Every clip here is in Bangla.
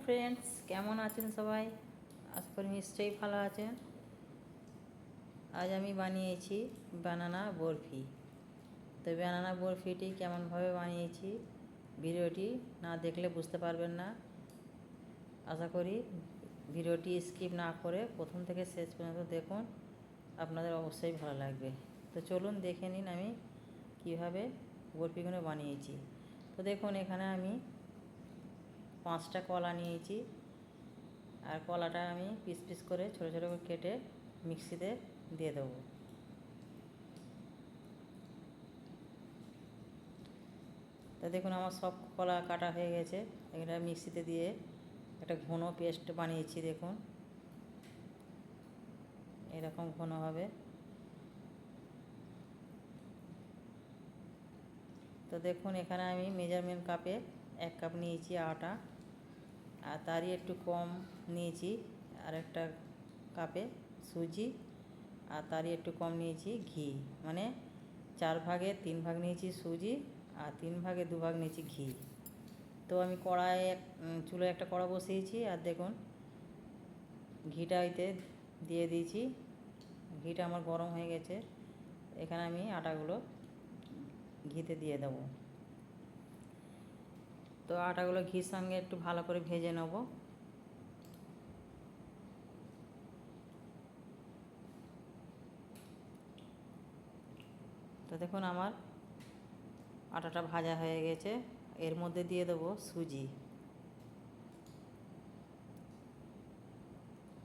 ফ্রেন্ডস, কেমন আছেন সবাই? আশা করি নিশ্চয়ই ভালো আছেন। আজ আমি বানিয়েছি বানানা বরফি। তো বানানা বরফিটি কেমনভাবে বানিয়েছি ভিডিওটি না দেখলে বুঝতে পারবেন না। আশা করি ভিডিওটি স্কিপ না করে প্রথম থেকে শেষ পর্যন্ত দেখুন, আপনাদের অবশ্যই ভালো লাগবে। তো চলুন দেখে নিন আমি কিভাবে বরফিগুলো বানিয়েছি। তো দেখুন, এখানে আমি 5টা কলা নিয়েছি, আর কলাটা আমি পিস পিস করে ছোটো ছোটো করে কেটে মিক্সিতে দিয়ে দেবো। তা দেখুন, আমার সব কলা কাটা হয়ে গেছে। এটা মিক্সিতে দিয়ে একটা ঘন পেস্ট বানিয়েছি। দেখুন, এরকম ঘন হবে। তো দেখুন, এখানে আমি মেজারমেন্ট কাপে 1 কাপ নিয়েছি আটা, আর তারই একটু কম নিয়েছি আর একটা কাপে সুজি, আর তারই একটু কম নিয়েছি ঘি। মানে 4 ভাগে 3 ভাগ নিয়েছি সুজি, আর 3 ভাগে 2 ভাগ নিয়েছি ঘি। তো আমি কড়াইয়ে চুলায় একটা কড়া বসিয়েছি, আর দেখুন ঘিটা এতে দিয়ে দিয়েছি। ঘিটা আমার গরম হয়ে গেছে। এখানে আমি আটাগুলো ঘিতে দিয়ে দেবো। তো আটাগুলো ঘির সঙ্গে একটু ভালো করে ভেজে নেব। তো দেখুন, আমার আটাটা ভাজা হয়ে গেছে। এর মধ্যে দিয়ে দেবো সুজি।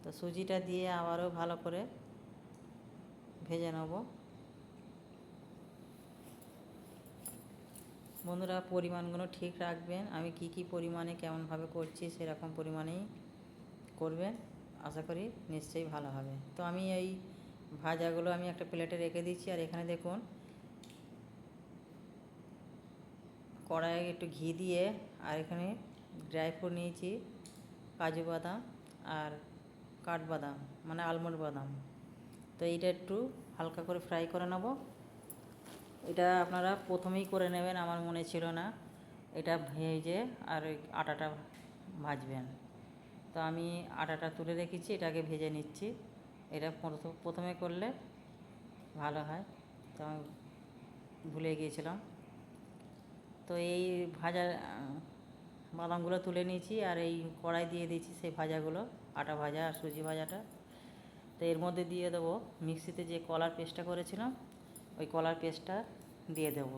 তো সুজিটা দিয়ে আবারও ভালো করে ভেজে নেব। বন্ধুরা, পরিমাণগুলো ঠিক রাখবেন। আমি কি পরিমাণে কেমনভাবে করছি সেরকম পরিমাণেই করবেন। আশা করি নিশ্চয়ই ভালো হবে। তো আমি এই ভাজাগুলো আমি একটা প্লেটে রেখে দিচ্ছি। আর এখানে দেখুন, কড়াইয়ে একটু ঘি দিয়ে, আর এখানে ড্রাই ফ্রুট নিয়েছি, কাজু বাদাম আর কাঠবাদাম মানে আলমন্ড বাদাম। তো এইটা একটু হালকা করে ফ্রাই করে নেব। এটা আপনারা প্রথমেই করে নেবেন, আমার মনে ছিল না। এটা ভেজে আর ওই আটাটা ভাজবেন। তো আমি আটাটা তুলে রেখেছি, এটাকে ভেজে নিচ্ছি। এটা প্রথমে করলে ভালো হয়, তো আমি ভুলে গিয়েছিলাম। তো এই ভাজা বাদামগুলো তুলে নিয়েছি, আর এই কড়াই দিয়ে দিয়েছি সেই ভাজাগুলো, আটা ভাজা আর সুজি ভাজাটা। তো এর মধ্যে দিয়ে দেবো মিক্সিতে যে কলার পেস্টটা করেছিলাম, ওই কলার পেস্টটা দিয়ে দেবো।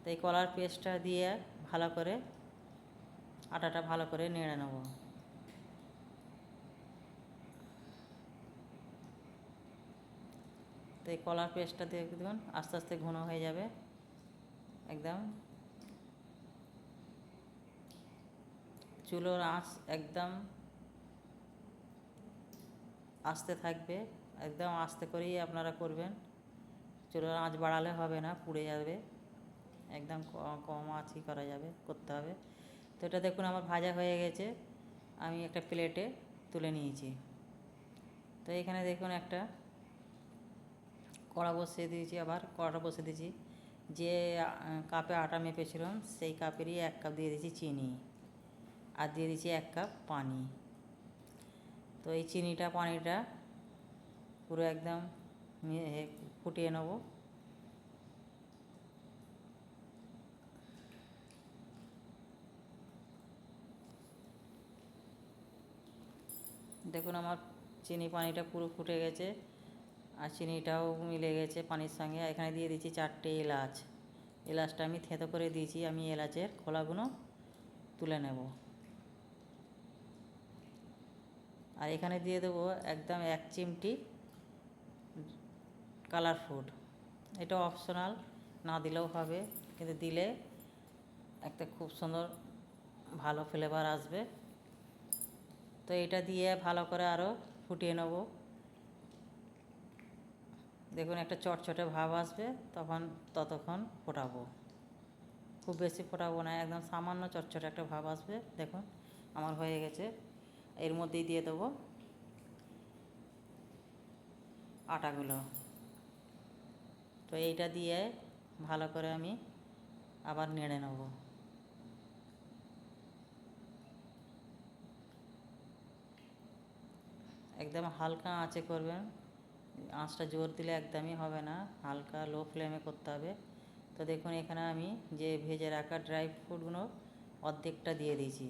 তো এই কলার পেস্টটা দিয়ে ভালো করে আটাটা ভালো করে নেড়ে নেব। তো এই কলার পেস্টটা দিয়ে দেখুন আস্তে আস্তে ঘন হয়ে যাবে। একদম চুলোর আঁচ একদম আস্তে থাকবে, একদম আস্তে করেই আপনারা করবেন। চুলোর আঁচ বাড়ালে হবে না, পুড়ে যাবে। একদম কম আঁচই করা যাবে, করতে হবে। তো এটা দেখুন আমার ভাজা হয়ে গেছে, আমি একটা প্লেটে তুলে নিয়েছি। তো এখানে দেখুন একটা কড়া বসিয়ে দিয়েছি, আবার কড়াটা বসিয়ে দিয়েছি। যে কাপে আটা মেপেছিলাম সেই কাপেরই 1 কাপ দিয়ে দিয়েছি চিনি, আর দিয়ে দিয়েছি 1 কাপ পানি। তো এই চিনিটা পানিটা পুরো একদম ফুটিয়ে নেব। দেখুন আমার চিনি পানিটা পুরো ফুটে গেছে, আর চিনিটাও মিলে গেছে পানির সঙ্গে। এখানে দিয়ে দিচ্ছি 4টে এলাচ। এলাচটা আমি থেঁতো করে দিয়েছি, আমি এলাচের খোলাগুলো তুলে নেব। আর এখানে দিয়ে দেবো একদম 1 চিমটি কালার ফুড। এটা অপশনাল, না দিলেও হবে, কিন্তু দিলে একটা খুব সুন্দর ভালো ফ্লেভার আসবে। তো এটা দিয়ে ভালো করে আরও ফুটিয়ে নেব। দেখুন একটা চটচটে ভাব আসবে, ততক্ষণ ফোটাবো। খুব বেশি ফোটাবো না, একদম সামান্য চটচটে একটা ভাব আসবে। দেখুন আমার হয়ে গেছে। এর মধ্যেই দিয়ে দেবো আটাগুলো। তো এইটা দিয়ে ভালো করে আমি আবার নেড়ে নেব। একদম হালকা আঁচে করবেন, আঁচটা জোর দিলে একদমই হবে না, হালকা লো ফ্লেমে করতে হবে। তো দেখুন এখানে আমি যে ভেজে রাখা ড্রাই ফ্রুটগুলো অর্ধেকটা দিয়ে দিয়েছি,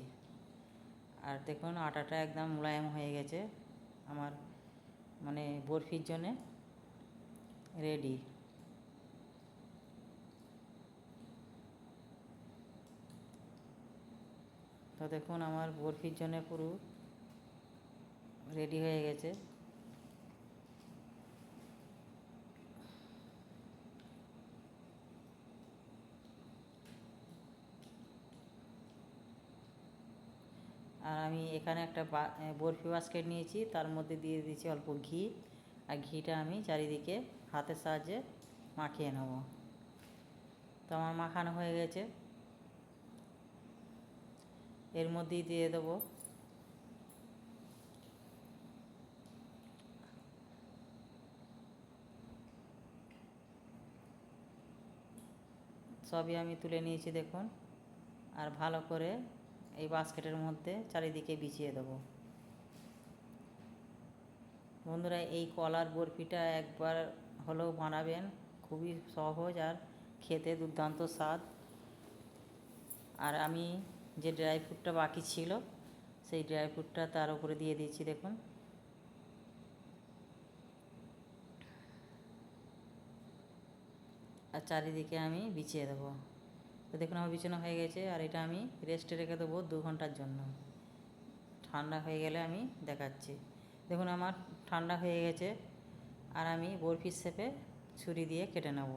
আর দেখুন আটাটা একদম মোলায়েম হয়ে গেছে আমার, মানে বরফির জন্যে রেডি। তো দেখুন আমার বরফির জন্য পুরো রেডি হয়ে গেছে। আর আমি এখানে একটা বরফি বাস্কেট নিয়েছি, তার মধ্যে দিয়ে দিয়েছি অল্প ঘি, আর ঘিটা আমি চারিদিকে হাতের সাহায্যে মাখিয়ে নেব। তো আমার মাখানো হয়ে গেছে, এর মধ্যেই দিয়ে দেবো সবই আমি তুলে নিয়েছি দেখুন, আর ভালো করে এই বাস্কেটের মধ্যে চারিদিকে বিছিয়ে দেবো। বন্ধুরা এই কলার বরফিটা একবার হলেও বানাবেন, খুবই সহজ আর খেতে দুর্দান্ত স্বাদ। আর আমি যে ড্রাই ফ্রুটটা বাকি ছিল সেই ড্রাই ফ্রুটটা তার উপরে দিয়ে দিয়েছি দেখুন। আর চারিদিকে আমি বিছিয়ে দেবো। তো দেখুন আমার বিছানো হয়ে গেছে, আর এটা আমি রেস্টে রেখে দেবো 2 ঘন্টার জন্য। ঠান্ডা হয়ে গেলে আমি দেখাচ্ছি। দেখুন আমার ঠান্ডা হয়ে গেছে, আর আমি বরফির শেপে ছুরি দিয়ে কেটে নেব।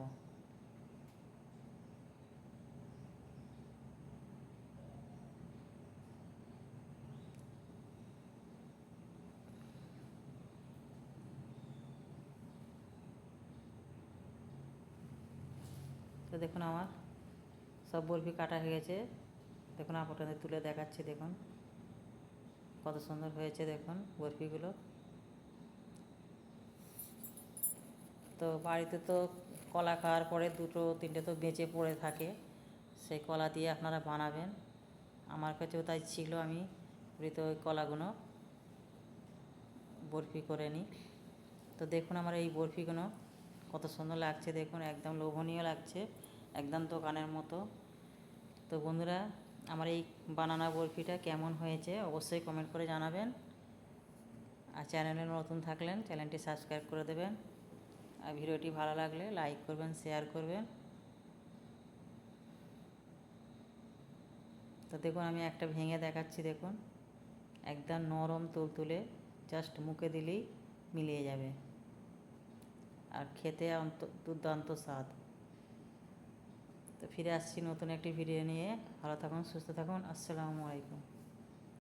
তো দেখুন আমার সব বরফি কাটা হয়ে গেছে, দেখুন আপনাদের তুলে দেখাচ্ছি, দেখুন কত সুন্দর হয়েছে দেখুন বরফিগুলো। তো বাড়িতে তো কলা খাওয়ার পরে 2-3টে তো বেঁচে পড়ে থাকে, সেই কলা দিয়ে আপনারা বানাবেন। আমার কাছেও তাই ছিল, আমি তো ওই কলাগুলো বরফি করে নিই। তো দেখুন আমার এই বরফিগুলো কত সুন্দর লাগছে দেখুন, একদম লোভনীয় লাগছে, একদম দোকানের মতো। তো বন্ধুরা আমার এই বানানা বরফিটা কেমন হয়েছে অবশ্যই কমেন্ট করে জানাবেন, আর চ্যানেলে নতুন থাকলেন চ্যানেলটি সাবস্ক্রাইব করে দেবেন, আর ভিডিওটি ভালো লাগলে লাইক করবেন, শেয়ার করবেন। তো দেখুন আমি একটা ভেঙে দেখাচ্ছি দেখুন, একদম নরম তুলতুলে, জাস্ট মুখে দিলেই মিলিয়ে যাবে, আর খেতে দুর্দান্ত স্বাদ। তো ফিরে আসছি নতুন একটি ভিডিও নিয়ে, ভালো থাকুন, সুস্থ থাকুন, আসসালামু আলাইকুম।